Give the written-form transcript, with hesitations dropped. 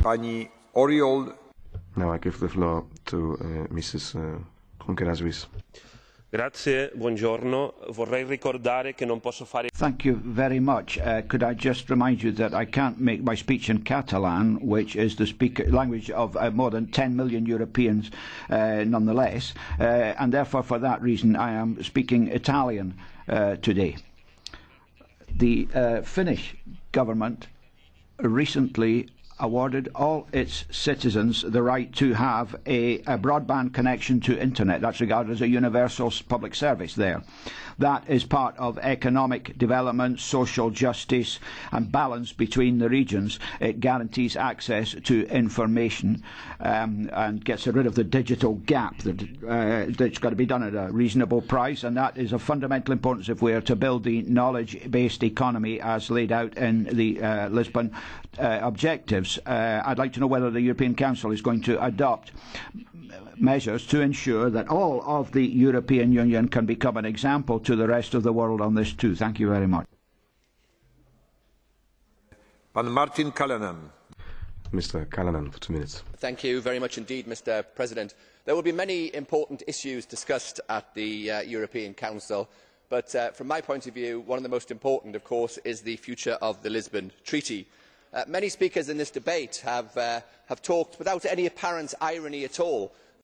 Pani Oriol. Now I give the floor to Mrs. Junqueras. Grazie, buongiorno. Vorrei ricordare che non posso fare... Thank you very much. Could I just remind you that I can't make my speech in Catalan, which is the language of more than 10 million Europeans nonetheless, and therefore for that reason I am speaking Italian today. The Finnish government recently awarded all its citizens the right to have a broadband connection to internet. That's regarded as a universal public service there. That is part of economic development, social justice and balance between the regions. It guarantees access to information and gets rid of the digital gap that's got to be done at a reasonable price, and that is of fundamental importance if we are to build the knowledge-based economy as laid out in the Lisbon objectives. I'd like to know whether the European Council is going to adopt measures to ensure that all of the European Union can become an example to the rest of the world on this too. Thank you very much. Martin Callanan. Mr. Callanan for 2 minutes. Thank you very much indeed, Mr. President. There will be many important issues discussed at the European Council, but from my point of view, one of the most important, of course, is the future of the Lisbon Treaty. Many speakers in this debate have talked without any apparent irony at all